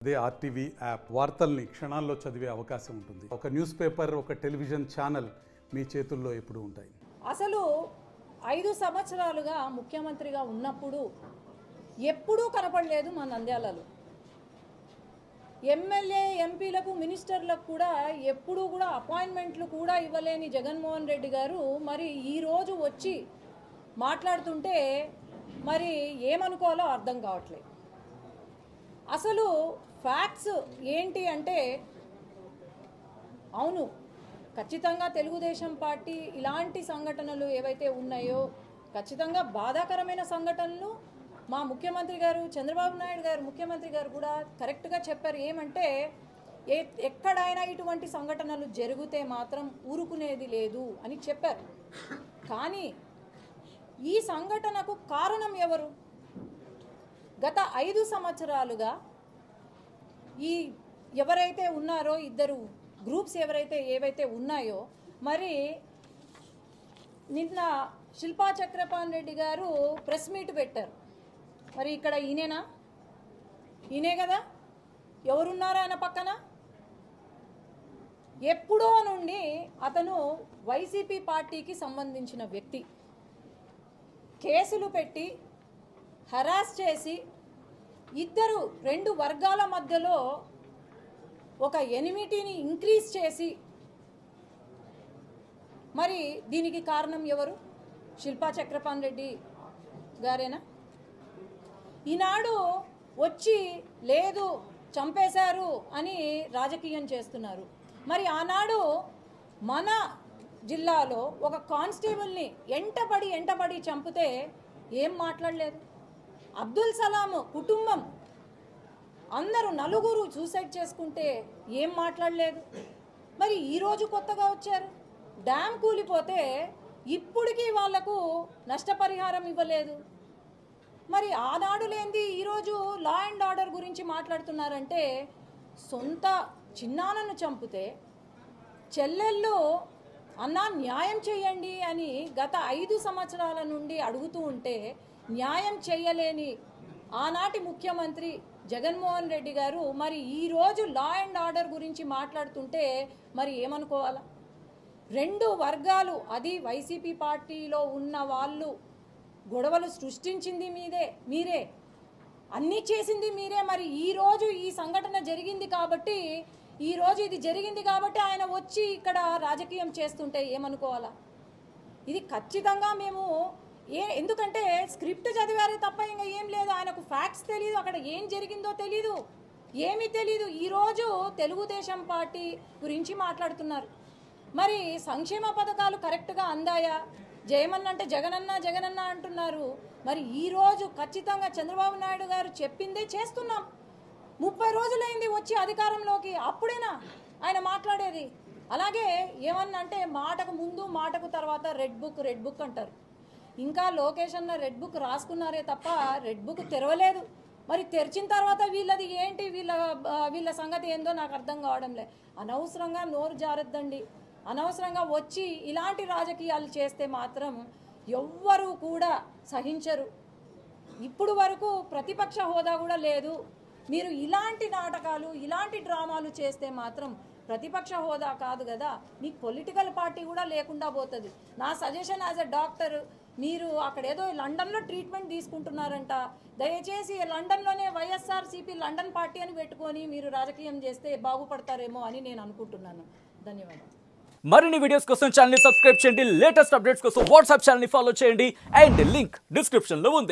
అదే RTV app వార్తల్ని క్షణాల్లో చదివే అవకాశం ఉంటుంది. ఒక న్యూస్ పేపర్, ఒక టెలివిజన్ ఛానల్ మీ చేతుల్లో ఎప్పుడూ ఉంటాయి. అసలు 5 సంవత్సరాలుగా ముఖ్యమంత్రిగా ఉన్నప్పుడు ఎప్పుడూ కనపడలేదు మా నంద్యాలలో. ఎమ్మెల్యే ఎంపీలకు మినిస్టర్లకు కూడా ఎప్పుడూ కూడా అపాయింట్మెంట్లు కూడా ఇవ్వలేని జగన్మోహన్ రెడ్డి గారు మరి ఈరోజు వచ్చి మాట్లాడుతుంటే మరి ఏమనుకోవాలో అర్థం కావట్లేదు. అసలు ఫ్యాక్ట్స్ ఏంటి అంటే, అవును ఖచ్చితంగా తెలుగుదేశం పార్టీ ఇలాంటి సంఘటనలు ఏవైతే ఉన్నాయో ఖచ్చితంగా బాధాకరమైన సంఘటనలు మా ముఖ్యమంత్రి గారు చంద్రబాబు నాయుడు గారు ముఖ్యమంత్రి గారు కూడా కరెక్ట్గా చెప్పారు. ఏమంటే ఎక్కడైనా ఇటువంటి సంఘటనలు జరిగితే మాత్రం ఊరుకునేది లేదు అని చెప్పారు. కానీ ఈ సంఘటనకు కారణం ఎవరు? గత 5 సంవత్సరాలుగా ఈ ఎవరైతే ఉన్నారో ఇద్దరు గ్రూప్స్ ఏవైతే ఉన్నాయో మరి నిన్న శిల్పా చక్రపాణి రెడ్డి గారు ప్రెస్ మీట్ పెట్టారు. మరి ఇక్కడ ఈయనే కదా, ఎవరున్నారా ఆయన పక్కన? ఎప్పుడో నుండి అతను వైసీపీ పార్టీకి సంబంధించిన వ్యక్తి. కేసులు పెట్టి హరాస్ చేసి రెండు వర్గాల మధ్యలో ఒక ఎనిమిటీని ఇంక్రీజ్ చేసి మరి దీనికి కారణం ఎవరు? శిల్పా చక్రపాణి రెడ్డి గారేనా? ఈనాడు వచ్చి లేదు చంపేశారు అని రాజకీయం చేస్తున్నారు. మరి ఆనాడు మన జిల్లాలో ఒక కానిస్టేబుల్ని ఎంటబడి చంపితే ఏం మాట్లాడలేదు. అబ్దుల్ సలాం కుటుంబం అందరూ 4 సూసైడ్ చేసుకుంటే ఏం మాట్లాడలేదు. మరి ఈరోజు కొత్తగా వచ్చారు, డ్యామ్ కూలిపోతే ఇప్పటికీ వాళ్లకు నష్టపరిహారం ఇవ్వలేదు. మరి ఆనాడు లేనిది ఈరోజు లా అండ్ ఆర్డర్ గురించి మాట్లాడుతున్నారంటే, సొంత చిన్నాన్నను చంపితే చెల్లెళ్ళు అన్నా న్యాయం చేయండి అని గత 5 సంవత్సరాల నుండి అడుగుతూ ఉంటే న్యాయం చేయలేని ఆనాటి ముఖ్యమంత్రి జగన్మోహన్ రెడ్డి గారు మరి ఈరోజు లా అండ్ ఆర్డర్ గురించి మాట్లాడుతుంటే మరి ఏమనుకోవాలా? 2 వర్గాలు, అది వైసీపీ పార్టీలో ఉన్న వాళ్ళు గొడవలు సృష్టించింది మీరే, అన్నీ చేసింది మీరే. మరి ఈరోజు ఈ సంఘటన జరిగింది కాబట్టి, ఇది జరిగింది కాబట్టి ఆయన వచ్చి ఇక్కడ రాజకీయం చేస్తుంటే ఏమనుకోవాలా? ఇది ఖచ్చితంగా మేము ఎందుకంటే స్క్రిప్ట్ చదివారే తప్ప ఇంకా ఏం లేదు. ఆయనకు ఫ్యాక్ట్స్ తెలియదు, అక్కడ ఏం జరిగిందో తెలీదు, ఏమీ తెలీదు. ఈరోజు తెలుగుదేశం పార్టీ గురించి మాట్లాడుతున్నారు. మరి సంక్షేమ పథకాలు కరెక్ట్గా అందాయా? జయమన్నంటే జగనన్న అంటున్నారు. మరి ఈరోజు ఖచ్చితంగా చంద్రబాబు నాయుడు గారు చెప్పిందే చేస్తున్నాం. 30 రోజులైంది వచ్చి అధికారంలోకి, అప్పుడేనా ఆయన మాట్లాడేది? అలాగే ఏమన్నంటే మాటకు ముందు మాటకు తర్వాత రెడ్ బుక్ అంటారు. ఇంకా లోకేష్ అన్న రెడ్ బుక్ రాసుకున్నారే తప్ప రెడ్ బుక్ తెరవలేదు. మరి తెరిచిన తర్వాత వీళ్ళది ఏంటి, వీళ్ళ సంగతి ఏందో నాకు అర్థం కావడంలే. అనవసరంగా నోరు జారద్దండి. అనవసరంగా వచ్చి ఇలాంటి రాజకీయాలు చేస్తే మాత్రం ఎవ్వరూ కూడా సహించరు. ఇప్పుడు వరకు ప్రతిపక్ష హోదా కూడా లేదు. మీరు ఇలాంటి నాటకాలు, ఇలాంటి డ్రామాలు చేస్తే మాత్రం ప్రతిపక్ష హోదా కాదు కదా, మీకు పొలిటికల్ పార్టీ కూడా లేకుండా పోతుంది. నా సజెషన్ యాజ్ ఎ డాక్టర్, మీరు అక్కడ ఏదో లండన్లో ట్రీట్మెంట్ తీసుకుంటున్నారంట, దయచేసి లండన్లోనే వైఎస్ఆర్సీపీ లండన్ పార్టీ అని పెట్టుకొని మీరు రాజకీయం చేస్తే బాగుపడతారేమో అని నేను అనుకుంటున్నాను. ధన్యవాదాలు. మరిన్ని వీడియోస్ కోసం ఛానల్ ని సబ్స్క్రైబ్ చేయండి. లేటెస్ట్ అప్డేట్స్ కోసం వాట్సాప్ ఛానల్ ని ఫాలో చేయండి. అండ్ లింక్ డిస్క్రిప్షన్ లో ఉంది.